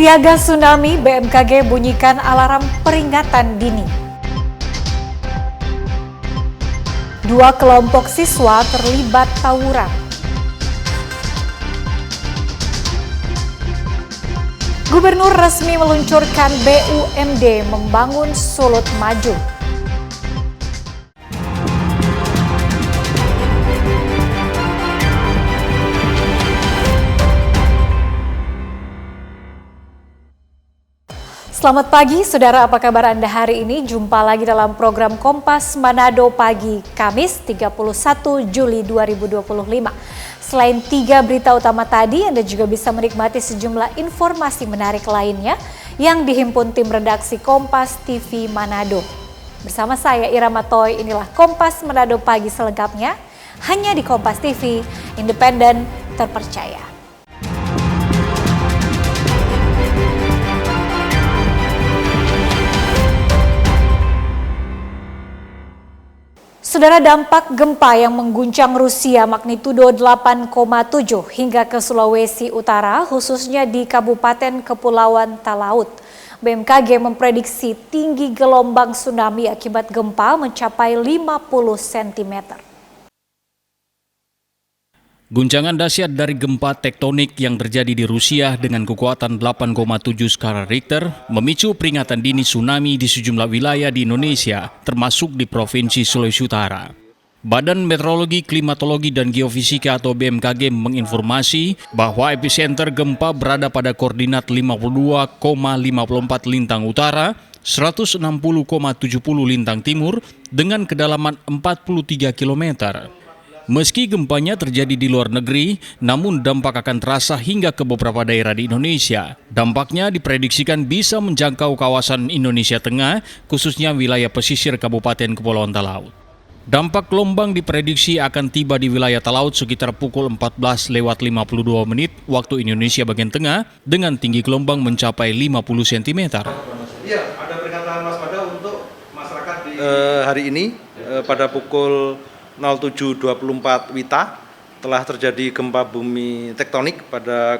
Siaga tsunami, BMKG bunyikan alarm peringatan dini. Dua kelompok siswa terlibat tawuran. Gubernur resmi meluncurkan BUMD membangun Sulut Maju. Selamat pagi, saudara. Apa kabar Anda hari ini? Jumpa lagi dalam program Kompas Manado Pagi, Kamis 31 Juli 2025. Selain 3 berita utama tadi, Anda juga bisa menikmati sejumlah informasi menarik lainnya yang dihimpun tim redaksi Kompas TV Manado. Bersama saya Irama Toy, inilah Kompas Manado Pagi selengkapnya, hanya di Kompas TV, independen, terpercaya. Saudara, dampak gempa yang mengguncang Rusia magnitudo 8,7 hingga ke Sulawesi Utara, khususnya di Kabupaten Kepulauan Talaut. BMKG memprediksi tinggi gelombang tsunami akibat gempa mencapai 50 cm. Guncangan dahsyat dari gempa tektonik yang terjadi di Rusia dengan kekuatan 8,7 skala Richter memicu peringatan dini tsunami di sejumlah wilayah di Indonesia, termasuk di Provinsi Sulawesi Utara. Badan Meteorologi, Klimatologi, dan Geofisika atau BMKG menginformasi bahwa epicenter gempa berada pada koordinat 52,54 lintang utara, 160,70 lintang timur dengan kedalaman 43 km. Meski gempanya terjadi di luar negeri, namun dampak akan terasa hingga ke beberapa daerah di Indonesia. Dampaknya diprediksikan bisa menjangkau kawasan Indonesia Tengah, khususnya wilayah pesisir Kabupaten Kepulauan Talaut. Dampak gelombang diprediksi akan tiba di wilayah Talaut sekitar pukul 14:52 waktu Indonesia bagian tengah dengan tinggi gelombang mencapai 50 cm. Iya, ada peringatan waspada untuk masyarakat di hari ini pada pukul 07.24 WITA telah terjadi gempa bumi tektonik pada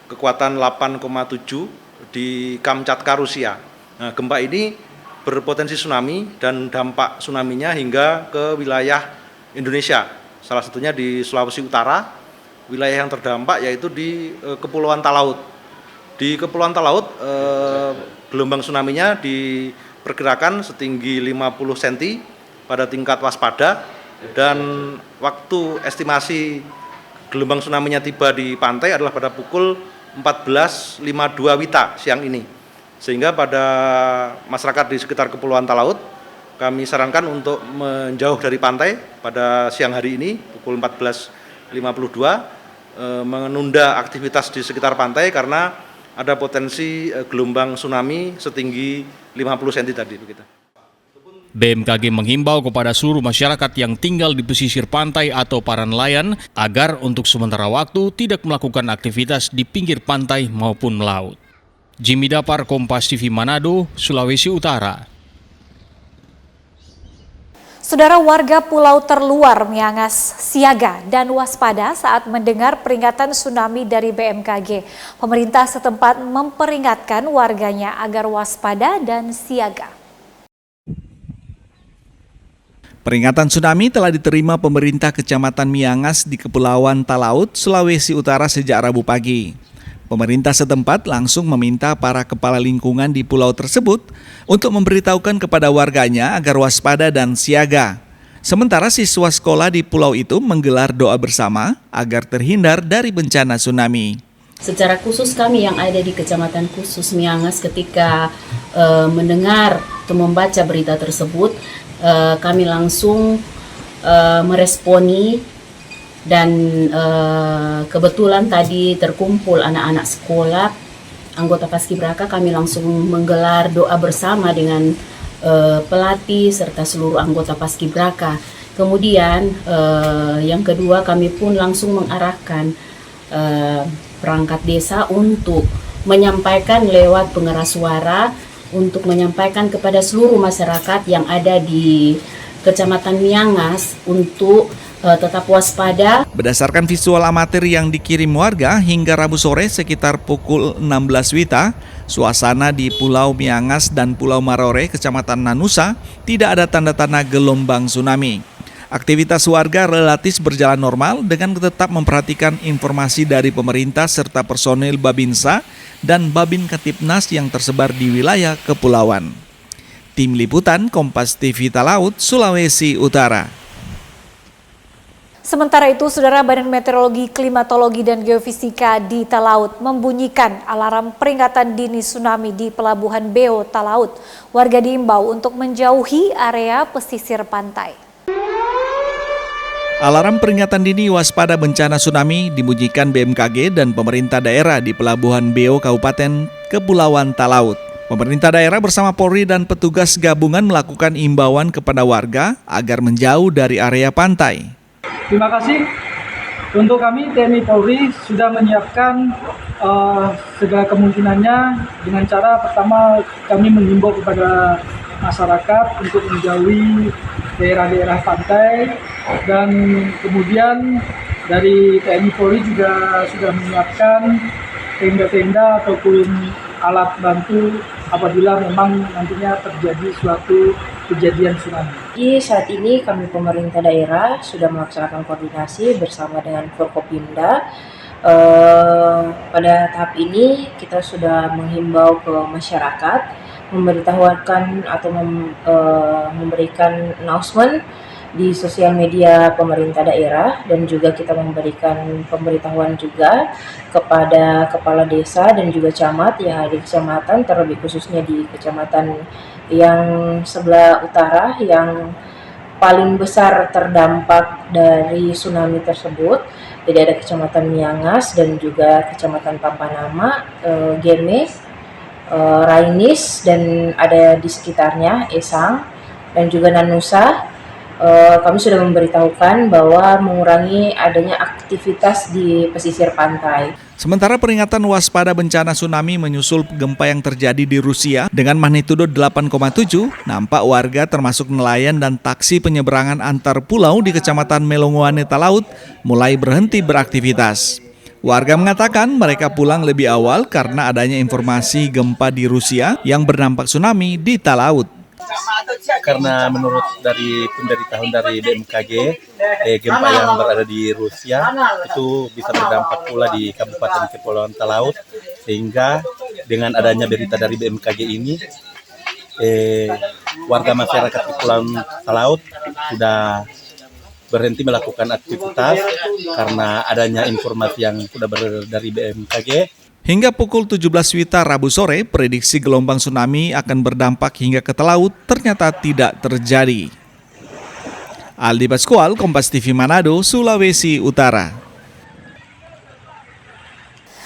kekuatan 8,7 di Kamchatka, Rusia. Nah, gempa ini berpotensi tsunami dan dampak tsunaminya hingga ke wilayah Indonesia. Salah satunya di Sulawesi Utara, wilayah yang terdampak yaitu di Kepulauan Talaut. Di Kepulauan Talaut, gelombang tsunaminya diperkirakan setinggi 50 cm pada tingkat waspada. Dan waktu estimasi gelombang tsunami-nya tiba di pantai adalah pada pukul 14.52 WITA siang ini. Sehingga pada masyarakat di sekitar Kepulauan Talaut, kami sarankan untuk menjauh dari pantai pada siang hari ini, pukul 14.52, menunda aktivitas di sekitar pantai karena ada potensi gelombang tsunami setinggi 50 cm tadi. Begitu. BMKG menghimbau kepada seluruh masyarakat yang tinggal di pesisir pantai atau para nelayan agar untuk sementara waktu tidak melakukan aktivitas di pinggir pantai maupun melaut. Jimmy Dapar, Kompas TV Manado, Sulawesi Utara. Saudara, warga pulau terluar Miangas siaga dan waspada saat mendengar peringatan tsunami dari BMKG. Pemerintah setempat memperingatkan warganya agar waspada dan siaga. Peringatan tsunami telah diterima pemerintah Kecamatan Miangas di Kepulauan Talaut, Sulawesi Utara sejak Rabu pagi. Pemerintah setempat langsung meminta para kepala lingkungan di pulau tersebut untuk memberitahukan kepada warganya agar waspada dan siaga. Sementara siswa sekolah di pulau itu menggelar doa bersama agar terhindar dari bencana tsunami. Secara khusus kami yang ada di Kecamatan Khusus Miangas ketika mendengar atau membaca berita tersebut, kami langsung meresponi dan kebetulan tadi terkumpul anak-anak sekolah anggota Paskibraka. Kami langsung menggelar doa bersama dengan pelatih serta seluruh anggota Paskibraka. Kemudian yang kedua, kami pun langsung mengarahkan perangkat desa untuk menyampaikan lewat pengeras suara untuk menyampaikan kepada seluruh masyarakat yang ada di Kecamatan Miangas untuk tetap waspada. Berdasarkan visual amatir yang dikirim warga hingga Rabu sore sekitar pukul 16 WITA, suasana di Pulau Miangas dan Pulau Marore, Kecamatan Nanusa, tidak ada tanda-tanda gelombang tsunami. Aktivitas warga relatif berjalan normal dengan tetap memperhatikan informasi dari pemerintah serta personil Babinsa dan Babin Katipnas yang tersebar di wilayah kepulauan. Tim Liputan Kompas TV Talaut, Sulawesi Utara. Sementara itu, Saudara, Badan Meteorologi, Klimatologi, dan Geofisika di Talaut membunyikan alarm peringatan dini tsunami di Pelabuhan Beo, Talaut. Warga diimbau untuk menjauhi area pesisir pantai. Alarm peringatan dini waspada bencana tsunami dibunyikan BMKG dan pemerintah daerah di Pelabuhan Beo, Kabupaten Kepulauan Talaut. Pemerintah daerah bersama Polri dan petugas gabungan melakukan imbauan kepada warga agar menjauh dari area pantai. Terima kasih. Untuk kami TNI Polri sudah menyiapkan segala kemungkinannya dengan cara pertama kami mengimbau kepada masyarakat untuk menjauhi daerah-daerah pantai, dan kemudian dari TNI Polri juga sudah menyiapkan tenda-tenda ataupun alat bantu apabila memang nantinya terjadi suatu kejadian tsunami. Jadi saat ini kami pemerintah daerah sudah melaksanakan koordinasi bersama dengan Forkopimda. Pada tahap ini kita sudah menghimbau ke masyarakat, memberitahukan atau memberikan announcement di sosial media pemerintah daerah, dan juga kita memberikan pemberitahuan juga kepada kepala desa dan juga camat yang ada di kecamatan, terlebih khususnya di kecamatan yang sebelah utara yang paling besar terdampak dari tsunami tersebut. Jadi ada kecamatan Miangas dan juga kecamatan Papanama, Geme, Rainis, dan ada di sekitarnya Esang dan juga Nanusa. Kami sudah memberitahukan bahwa mengurangi adanya aktivitas di pesisir pantai. Sementara peringatan waspada bencana tsunami menyusul gempa yang terjadi di Rusia dengan magnitudo 8,7, nampak warga termasuk nelayan dan taksi penyeberangan antar pulau di Kecamatan Melongoane Talaut mulai berhenti beraktivitas. Warga mengatakan mereka pulang lebih awal karena adanya informasi gempa di Rusia yang berdampak tsunami di Talaut. Karena menurut dari pemberitahuan dari BMKG, gempa yang berada di Rusia itu bisa berdampak pula di Kabupaten Kepulauan Talaut, sehingga dengan adanya berita dari BMKG ini, warga masyarakat Kepulauan Talaut sudah berhenti melakukan aktivitas karena adanya informasi yang sudah beredar dari BMKG. Hingga pukul 17 WITA Rabu sore, prediksi gelombang tsunami akan berdampak hingga ke Talaut ternyata tidak terjadi. Aldi Pascual, Kompas TV Manado, Sulawesi Utara.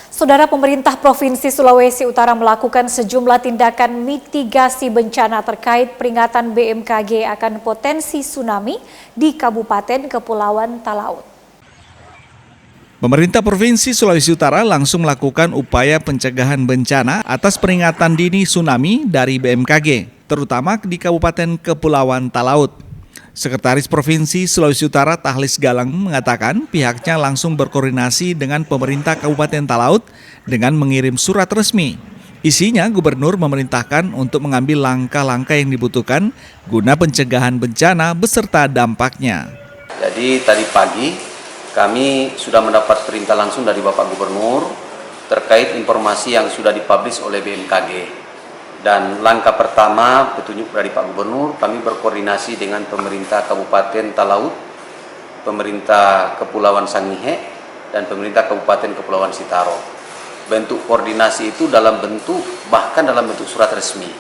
Saudara, pemerintah Provinsi Sulawesi Utara melakukan sejumlah tindakan mitigasi bencana terkait peringatan BMKG akan potensi tsunami di Kabupaten Kepulauan Talaut. Pemerintah Provinsi Sulawesi Utara langsung melakukan upaya pencegahan bencana atas peringatan dini tsunami dari BMKG, terutama di Kabupaten Kepulauan Talaut. Sekretaris Provinsi Sulawesi Utara Tahlis Galang mengatakan pihaknya langsung berkoordinasi dengan pemerintah Kabupaten Talaut dengan mengirim surat resmi. Isinya, Gubernur memerintahkan untuk mengambil langkah-langkah yang dibutuhkan guna pencegahan bencana beserta dampaknya. Jadi tadi pagi kami sudah mendapat perintah langsung dari Bapak Gubernur terkait informasi yang sudah dipublish oleh BMKG. Dan langkah pertama petunjuk dari Pak Gubernur, kami berkoordinasi dengan pemerintah Kabupaten Talaut, pemerintah Kepulauan Sangihe, dan pemerintah Kabupaten Kepulauan Sitaro. Bentuk koordinasi itu bahkan dalam bentuk surat resmi.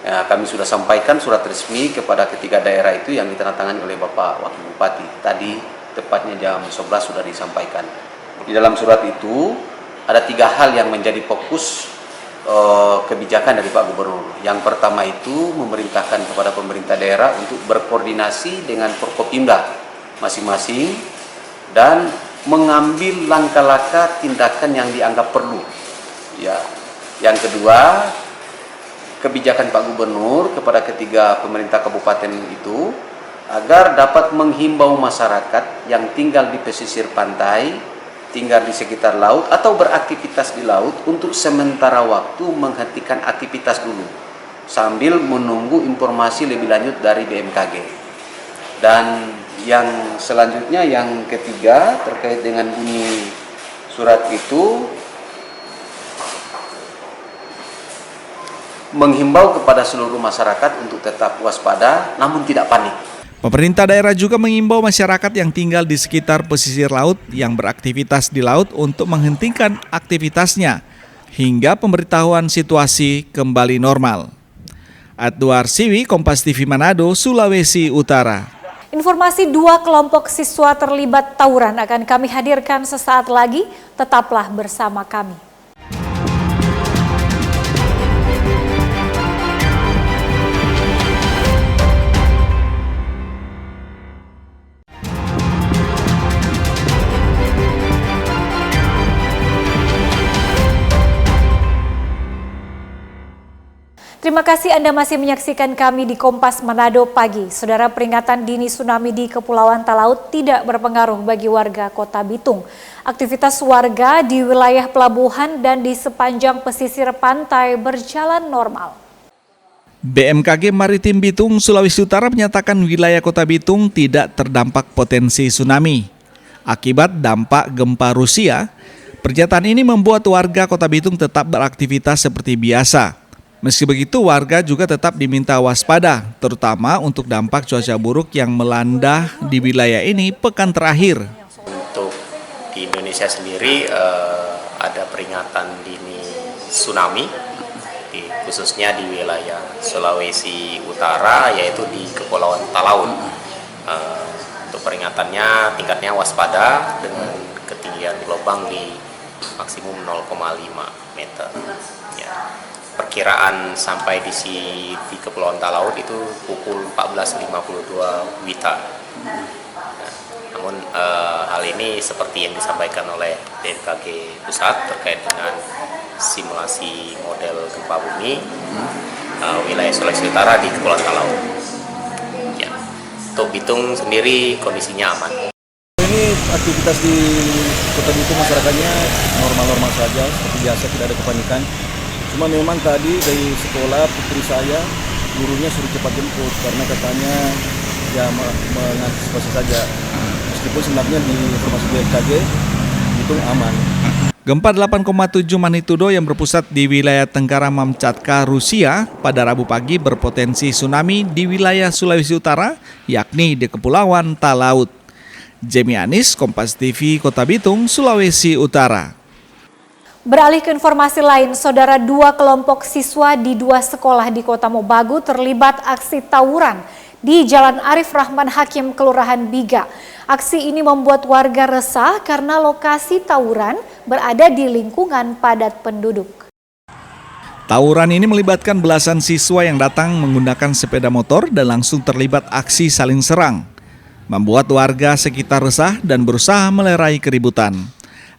Ya, kami sudah sampaikan surat resmi kepada ketiga daerah itu yang ditandatangani oleh Bapak Wakil Bupati. Tadi tepatnya jam 11 sudah disampaikan. Di dalam surat itu ada 3 hal yang menjadi fokus kebijakan dari Pak Gubernur. Yang pertama itu memerintahkan kepada pemerintah daerah untuk berkoordinasi dengan Forkopimda masing-masing dan mengambil langkah-langkah tindakan yang dianggap perlu. Ya. Yang kedua, kebijakan Pak Gubernur kepada ketiga pemerintah kabupaten itu agar dapat menghimbau masyarakat yang tinggal di pesisir pantai, tinggal di sekitar laut atau beraktivitas di laut untuk sementara waktu menghentikan aktivitas dulu sambil menunggu informasi lebih lanjut dari BMKG. Dan yang selanjutnya, yang ketiga, terkait dengan bunyi surat itu, menghimbau kepada seluruh masyarakat untuk tetap waspada namun tidak panik. Pemerintah daerah juga mengimbau masyarakat yang tinggal di sekitar pesisir laut yang beraktivitas di laut untuk menghentikan aktivitasnya hingga pemberitahuan situasi kembali normal. Adwar Siwi, Kompas TV Manado, Sulawesi Utara. Informasi 2 kelompok siswa terlibat tawuran akan kami hadirkan sesaat lagi. Tetaplah bersama kami. Terima kasih Anda masih menyaksikan kami di Kompas Manado Pagi. Saudara, peringatan dini tsunami di Kepulauan Talaut tidak berpengaruh bagi warga Kota Bitung. Aktivitas warga di wilayah pelabuhan dan di sepanjang pesisir pantai berjalan normal. BMKG Maritim Bitung, Sulawesi Utara menyatakan wilayah Kota Bitung tidak terdampak potensi tsunami. Akibat dampak gempa Rusia, pernyataan ini membuat warga Kota Bitung tetap beraktivitas seperti biasa. Meski begitu, warga juga tetap diminta waspada, terutama untuk dampak cuaca buruk yang melanda di wilayah ini pekan terakhir. Untuk di Indonesia sendiri ada peringatan dini tsunami, khususnya di wilayah Sulawesi Utara, yaitu di Kepulauan Talaut. Untuk peringatannya tingkatnya waspada dengan ketinggian gelombang di maksimum 0,5 meter. Ya. Perkiraan sampai di Kepulauan Talaut itu pukul 14.52 WITA. Namun hal ini seperti yang disampaikan oleh BMKG Pusat terkait dengan simulasi model gempa bumi wilayah Sulawesi Utara di Kepulauan Talaut. Ya. Untuk Bitung sendiri kondisinya aman. Ini aktivitas di Kota Bitung masyarakatnya normal-normal saja, seperti biasa, tidak ada kepanikan. Cuma memang tadi dari sekolah putri saya, gurunya suruh cepat jemput karena katanya ya mengantisipasi saja. Meskipun sebenarnya di informasi BMKG itu aman. Gempa 8,7 magnitudo yang berpusat di wilayah Tenggara Kamchatka, Rusia pada Rabu pagi berpotensi tsunami di wilayah Sulawesi Utara, yakni di Kepulauan Talaut. Jemi Anis, Kompas TV, Kota Bitung, Sulawesi Utara. Beralih ke informasi lain, saudara, 2 kelompok siswa di 2 sekolah di Kota Mobagu terlibat aksi tawuran di Jalan Arif Rahman Hakim, Kelurahan Biga. Aksi ini membuat warga resah karena lokasi tawuran berada di lingkungan padat penduduk. Tawuran ini melibatkan belasan siswa yang datang menggunakan sepeda motor dan langsung terlibat aksi saling serang, membuat warga sekitar resah dan berusaha melerai keributan.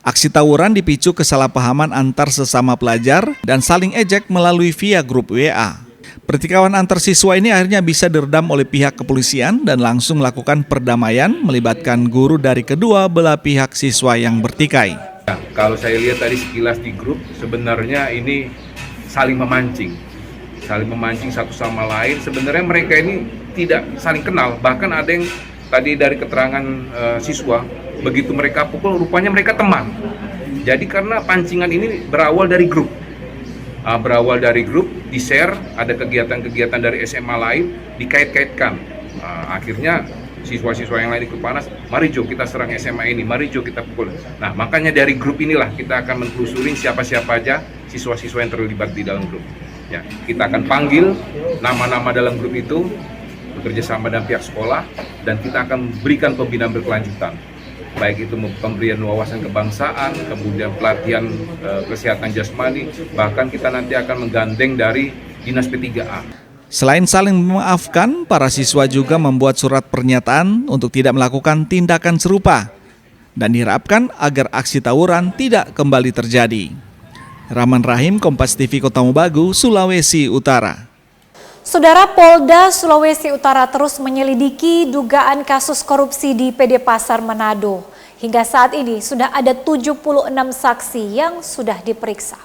Aksi tawuran dipicu kesalahpahaman antar sesama pelajar dan saling ejek melalui via grup WA. Pertikaian antar siswa ini akhirnya bisa diredam oleh pihak kepolisian dan langsung melakukan perdamaian melibatkan guru dari kedua belah pihak siswa yang bertikai. Ya, kalau saya lihat tadi sekilas di grup, sebenarnya ini saling memancing satu sama lain. Sebenarnya mereka ini tidak saling kenal, bahkan ada yang tadi dari keterangan siswa, begitu mereka pukul, rupanya mereka teman. Jadi karena pancingan ini berawal dari grup, di-share, ada kegiatan-kegiatan dari SMA lain, dikait-kaitkan. Akhirnya siswa-siswa yang lain ikut panas, mari Jo kita serang SMA ini, mari Jo kita pukul. Nah, makanya dari grup inilah kita akan menelusurin siapa-siapa aja siswa-siswa yang terlibat di dalam grup. Ya, kita akan panggil nama-nama dalam grup itu, bekerja sama dengan pihak sekolah, dan kita akan berikan pembinaan berkelanjutan. Baik itu pemberian wawasan kebangsaan, kemudian pelatihan kesehatan jasmani, bahkan kita nanti akan menggandeng dari Dinas P3A. Selain saling memaafkan, para siswa juga membuat surat pernyataan untuk tidak melakukan tindakan serupa dan diharapkan agar aksi tawuran tidak kembali terjadi. Rahman Rahim, Kompas TV, Kota Mobagu, Sulawesi Utara. Saudara, Polda Sulawesi Utara terus menyelidiki dugaan kasus korupsi di PD Pasar Manado. Hingga saat ini sudah ada 76 saksi yang sudah diperiksa.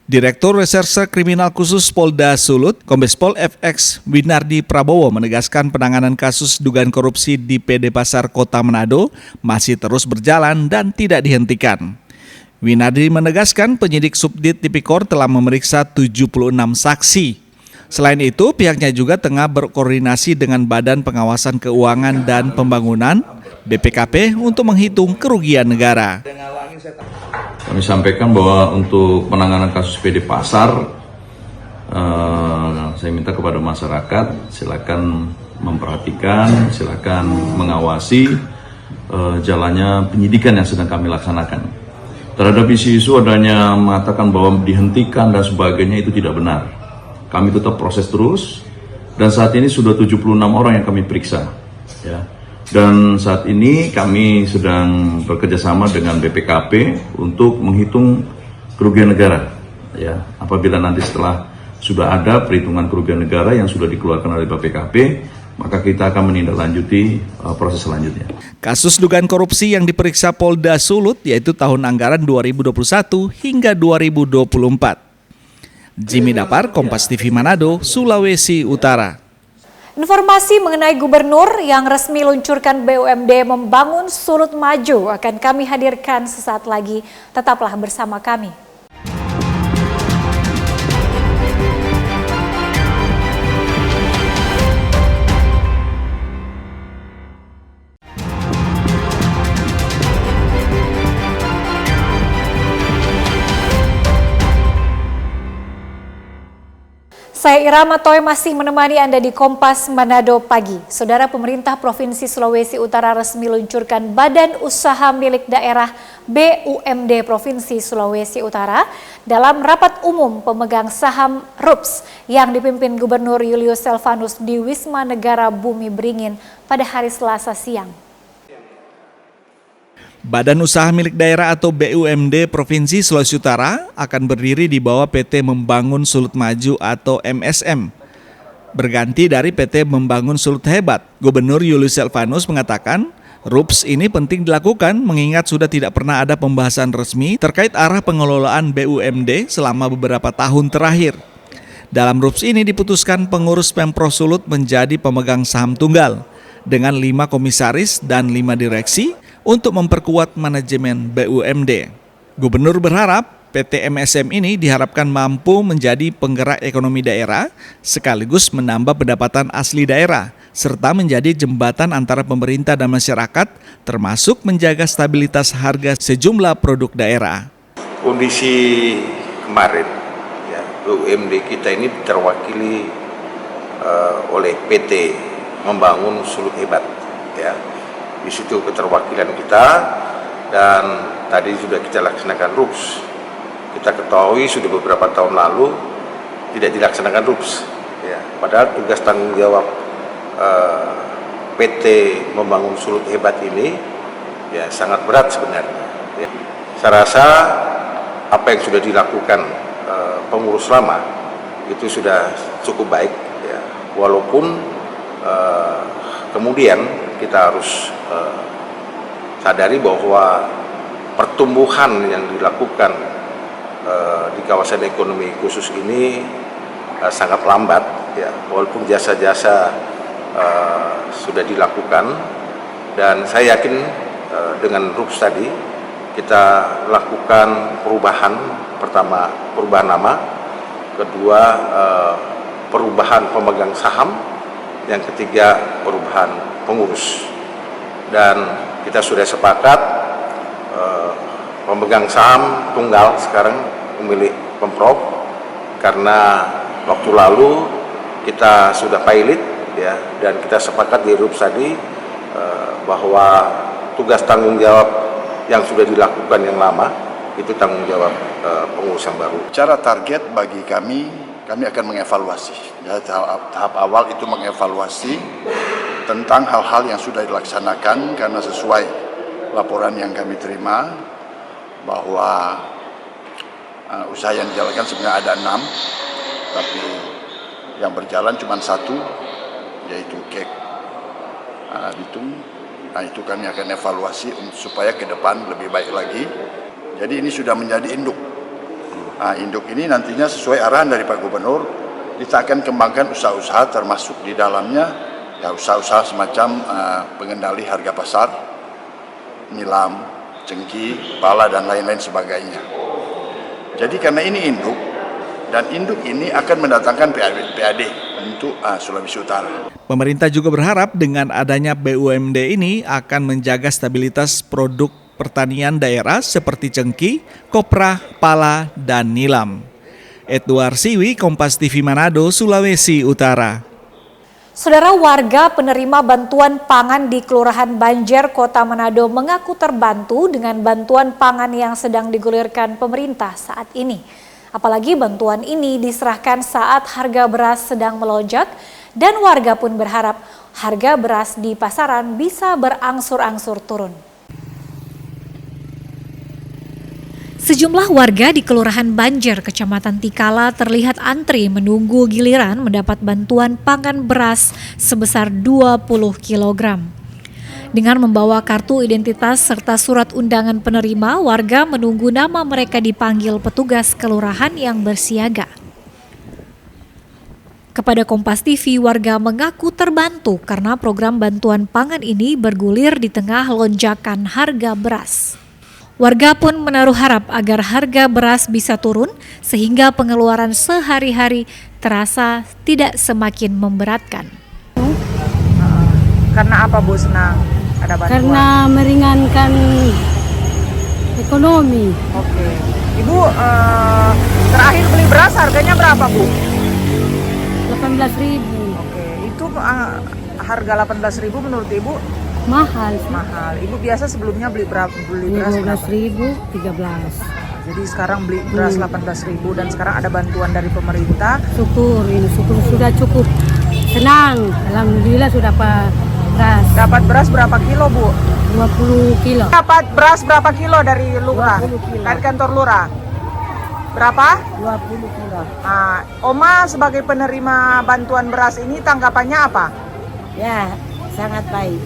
Direktur Reserse Kriminal Khusus Polda Sulut, Kombes Pol FX Winardi Prabowo menegaskan penanganan kasus dugaan korupsi di PD Pasar Kota Manado masih terus berjalan dan tidak dihentikan. Winardi menegaskan penyidik Subdit Tipikor telah memeriksa 76 saksi. Selain itu, pihaknya juga tengah berkoordinasi dengan Badan Pengawasan Keuangan dan Pembangunan (BPKP) untuk menghitung kerugian negara. Kami sampaikan bahwa untuk penanganan kasus PD Pasar, saya minta kepada masyarakat silakan memperhatikan, silakan mengawasi jalannya penyidikan yang sedang kami laksanakan. Terhadap isu-isu adanya mengatakan bahwa dihentikan dan sebagainya itu tidak benar. Kami tetap proses terus dan saat ini sudah 76 orang yang kami periksa. Ya. Dan saat ini kami sedang bekerjasama dengan BPKP untuk menghitung kerugian negara. Ya. Apabila nanti setelah sudah ada perhitungan kerugian negara yang sudah dikeluarkan oleh BPKP, maka kita akan menindaklanjuti proses selanjutnya. Kasus dugaan korupsi yang diperiksa Polda Sulut yaitu tahun anggaran 2021 hingga 2024. Jimmy Dapar, Kompas TV Manado, Sulawesi Utara. Informasi mengenai gubernur yang resmi luncurkan BUMD membangun Sulut Maju akan kami hadirkan sesaat lagi. Tetaplah bersama kami. Saya Irama Toy masih menemani Anda di Kompas Manado Pagi. Saudara, pemerintah Provinsi Sulawesi Utara resmi luncurkan Badan Usaha Milik Daerah BUMD Provinsi Sulawesi Utara dalam rapat umum pemegang saham RUPS yang dipimpin Gubernur Julius Selvanus di Wisma Negara Bumi Beringin pada hari Selasa siang. Badan Usaha Milik Daerah atau BUMD Provinsi Sulawesi Utara akan berdiri di bawah PT Membangun Sulut Maju atau MSM. Berganti dari PT Membangun Sulut Hebat, Gubernur Julius Selvanus mengatakan RUPS ini penting dilakukan mengingat sudah tidak pernah ada pembahasan resmi terkait arah pengelolaan BUMD selama beberapa tahun terakhir. Dalam RUPS ini diputuskan pengurus Pemprov Sulut menjadi pemegang saham tunggal dengan 5 komisaris dan 5 direksi untuk memperkuat manajemen BUMD. Gubernur berharap PT MSM ini diharapkan mampu menjadi penggerak ekonomi daerah sekaligus menambah pendapatan asli daerah serta menjadi jembatan antara pemerintah dan masyarakat termasuk menjaga stabilitas harga sejumlah produk daerah. Kondisi kemarin ya, BUMD kita ini terwakili oleh PT Membangun Sulut Hebat ya. Di situ keterwakilan kita dan tadi sudah kita laksanakan RUPS. Kita ketahui sudah beberapa tahun lalu tidak dilaksanakan RUPS. Ya, padahal tugas tanggung jawab PT Membangun Sulut Hebat ini ya sangat berat sebenarnya. Ya. Saya rasa apa yang sudah dilakukan pengurus lama itu sudah cukup baik. Ya. Walaupun kemudian kita harus sadari bahwa pertumbuhan yang dilakukan di kawasan ekonomi khusus ini sangat lambat ya, walaupun jasa-jasa sudah dilakukan dan saya yakin dengan RUPS tadi kita lakukan perubahan, pertama perubahan nama, kedua perubahan pemegang saham, yang ketiga perubahan pengurus. Dan kita sudah sepakat pemegang saham tunggal sekarang memilih Pemprov karena waktu lalu kita sudah pilot ya, dan kita sepakat di RUPS tadi bahwa tugas tanggung jawab yang sudah dilakukan yang lama itu tanggung jawab pengurus yang baru. Cara target bagi kami akan mengevaluasi. Ya, tahap awal itu mengevaluasi tentang hal-hal yang sudah dilaksanakan karena sesuai laporan yang kami terima bahwa usaha yang dijalankan sebenarnya ada 6, tapi yang berjalan cuma satu, yaitu KEK Bitung. Nah, itu kami akan evaluasi supaya ke depan lebih baik lagi. Jadi ini sudah menjadi induk. Nah, induk ini nantinya sesuai arahan dari Pak Gubernur, kita akan kembangkan usaha-usaha termasuk di dalamnya ya usaha-usaha semacam pengendali harga pasar, nilam, cengki, pala, dan lain-lain sebagainya. Jadi karena ini induk, dan induk ini akan mendatangkan PAD untuk Sulawesi Utara. Pemerintah juga berharap dengan adanya BUMD ini akan menjaga stabilitas produk pertanian daerah seperti cengki, kopra, pala, dan nilam. Edward Siwi, Kompas TV Manado, Sulawesi Utara. Saudara, warga penerima bantuan pangan di Kelurahan Banjer, Kota Manado mengaku terbantu dengan bantuan pangan yang sedang digulirkan pemerintah saat ini. Apalagi bantuan ini diserahkan saat harga beras sedang melonjak dan warga pun berharap harga beras di pasaran bisa berangsur-angsur turun. Sejumlah warga di Kelurahan Banjer, Kecamatan Tikala terlihat antri menunggu giliran mendapat bantuan pangan beras sebesar 20 kg. Dengan membawa kartu identitas serta surat undangan penerima, warga menunggu nama mereka dipanggil petugas kelurahan yang bersiaga. Kepada Kompas TV, warga mengaku terbantu karena program bantuan pangan ini bergulir di tengah lonjakan harga beras. Warga pun menaruh harap agar harga beras bisa turun sehingga pengeluaran sehari-hari terasa tidak semakin memberatkan. Karena apa Bu senang ada bantuan? Karena meringankan ekonomi. Oke. Ibu terakhir beli beras harganya berapa Bu? 18.000. Oke. Itu harga 18.000 menurut Ibu? Mahal. Mahal. Ibu biasa sebelumnya beli beras berapa? 12.000, 13. Jadi sekarang beli beras 18.000 dan sekarang ada bantuan dari pemerintah. Syukur, ini syukur sudah cukup. Senang, alhamdulillah sudah dapat beras. Dapat beras berapa kilo Bu? 20 kilo. Dapat beras berapa kilo dari lurah? Dari kantor lurah? Berapa? 20 kilo. Nah, Oma sebagai penerima bantuan beras ini tanggapannya apa? Ya, sangat baik.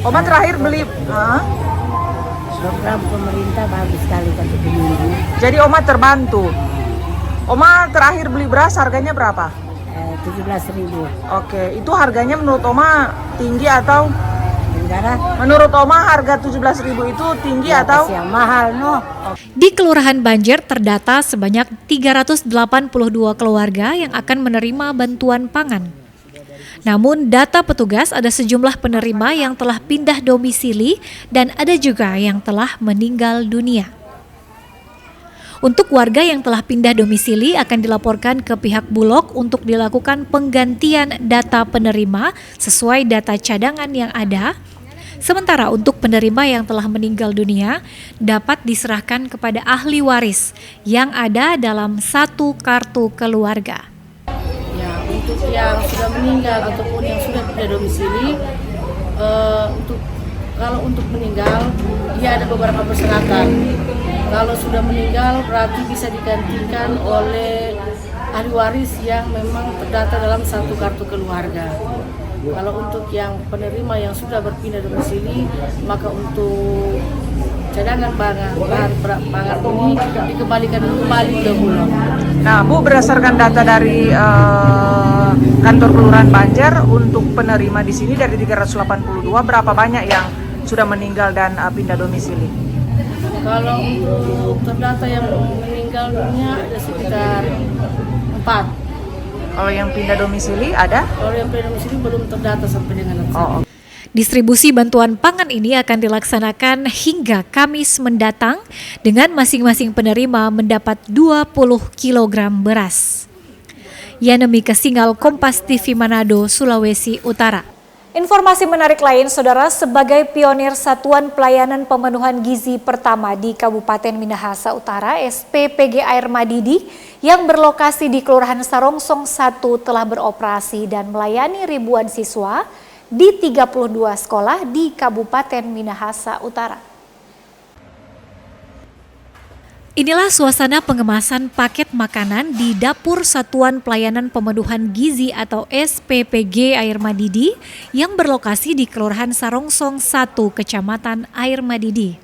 Oma terakhir beli program pemerintah bagus sekali satu minggu. Jadi Oma terbantu. Oma terakhir beli beras harganya berapa? 17.000. Oke, itu harganya menurut Oma tinggi atau? Enggak. Menurut Oma harga 17.000 itu tinggi ya, atau? Yang mahal no. Di Kelurahan Banjer terdata sebanyak 382 keluarga yang akan menerima bantuan pangan. Namun data petugas ada sejumlah penerima yang telah pindah domisili dan ada juga yang telah meninggal dunia. Untuk warga yang telah pindah domisili akan dilaporkan ke pihak Bulog untuk dilakukan penggantian data penerima sesuai data cadangan yang ada. Sementara untuk penerima yang telah meninggal dunia dapat diserahkan kepada ahli waris yang ada dalam satu kartu keluarga. Untuk yang sudah meninggal ataupun yang sudah pindah domisili, kalau untuk meninggal dia ada beberapa persyaratan. Kalau sudah meninggal berarti bisa digantikan oleh ahli waris yang memang terdata dalam satu kartu keluarga. Kalau untuk yang penerima yang sudah berpindah domisili, maka untuk cadangan bahan pangan ini dikembalikan kembali ke Bulog. Nah, Bu, berdasarkan data dari kantor Kelurahan Banjer, untuk penerima di sini dari 382 berapa banyak yang sudah meninggal dan pindah domisili? Kalau untuk terdata yang meninggal dunia ada sekitar 4. Kalau yang pindah domisili ada? Kalau yang pindah domisili belum terdata sampai dengan saat ini. Distribusi bantuan pangan ini akan dilaksanakan hingga Kamis mendatang dengan masing-masing penerima mendapat 20 kg beras. Yanemi Kesingal, Kompas TV Manado, Sulawesi Utara. Informasi menarik lain, Saudara, sebagai pionir Satuan Pelayanan Pemenuhan Gizi Pertama di Kabupaten Minahasa Utara, SPPG Air Madidi yang berlokasi di Kelurahan Sarongsong 1 telah beroperasi dan melayani ribuan siswa di 32 sekolah di Kabupaten Minahasa Utara. Inilah suasana pengemasan paket makanan di Dapur Satuan Pelayanan Pemenuhan Gizi atau SPPG Air Madidi yang berlokasi di Kelurahan Sarongsong 1, Kecamatan Air Madidi.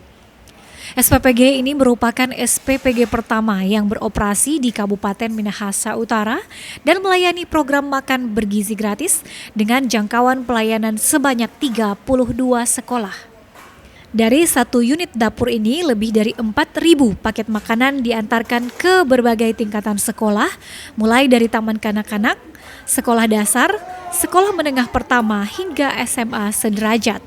SPPG ini merupakan SPPG pertama yang beroperasi di Kabupaten Minahasa Utara dan melayani program makan bergizi gratis dengan jangkauan pelayanan sebanyak 32 sekolah. Dari satu unit dapur ini, lebih dari 4.000 paket makanan diantarkan ke berbagai tingkatan sekolah, mulai dari taman kanak-kanak, sekolah dasar, sekolah menengah pertama, hingga SMA sederajat.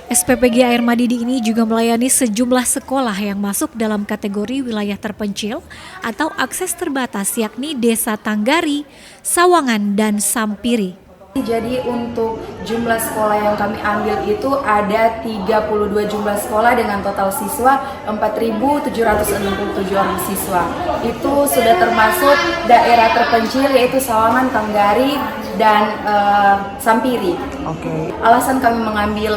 SPPG Air Madidi ini juga melayani sejumlah sekolah yang masuk dalam kategori wilayah terpencil atau akses terbatas, yakni Desa Tanggari, Sawangan, dan Sampiri. Jadi untuk jumlah sekolah yang kami ambil itu ada 32 jumlah sekolah dengan total siswa 4.767 orang siswa. Itu sudah termasuk daerah terpencil yaitu Sawangan, Tanggari, dan Sampiri. Alasan kami mengambil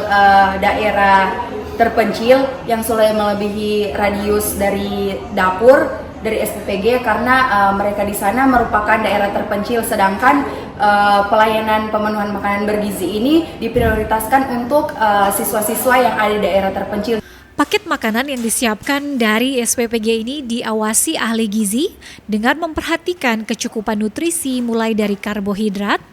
daerah terpencil yang sudah melebihi radius dari dapur dari SPPG karena mereka di sana merupakan daerah terpencil, sedangkan pelayanan pemenuhan makanan bergizi ini diprioritaskan untuk siswa-siswa yang ada di daerah terpencil. Paket makanan yang disiapkan dari SPPG ini diawasi ahli gizi dengan memperhatikan kecukupan nutrisi mulai dari karbohidrat,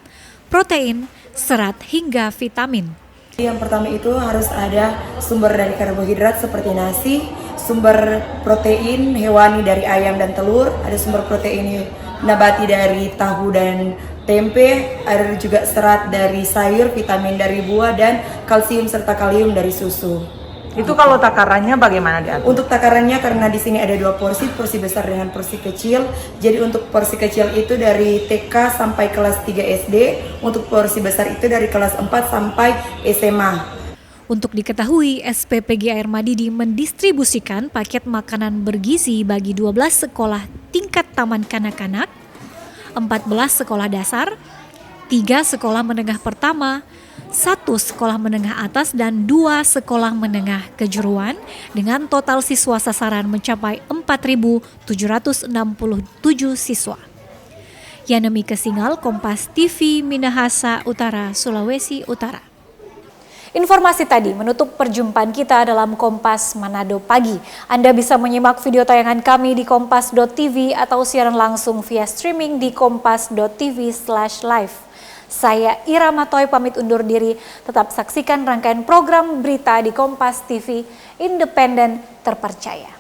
protein, serat, hingga vitamin. Yang pertama itu harus ada sumber dari karbohidrat seperti nasi, sumber protein hewani dari ayam dan telur, ada sumber protein nabati dari tahu dan tempe, ada juga serat dari sayur, vitamin dari buah, dan kalsium serta kalium dari susu. Itu kalau takarannya bagaimana diatur? Untuk takarannya karena di sini ada 2 porsi besar dengan porsi kecil. Jadi untuk porsi kecil itu dari TK sampai kelas 3 SD, untuk porsi besar itu dari kelas 4 sampai SMA. Untuk diketahui, SPPG Air Madidi mendistribusikan paket makanan bergizi bagi 12 sekolah tingkat taman kanak-kanak, 14 sekolah dasar, 3 sekolah menengah pertama, 1 sekolah menengah atas, dan 2 sekolah menengah kejuruan dengan total siswa sasaran mencapai 4.767 siswa. Yanemi Kesingal, Kompas TV, Minahasa Utara, Sulawesi Utara. Informasi tadi menutup perjumpaan kita dalam Kompas Manado Pagi. Anda bisa menyimak video tayangan kami di kompas.tv atau siaran langsung via streaming di kompas.tv/live. Saya Ira Matoy pamit undur diri. Tetap saksikan rangkaian program berita di Kompas TV, independen, terpercaya.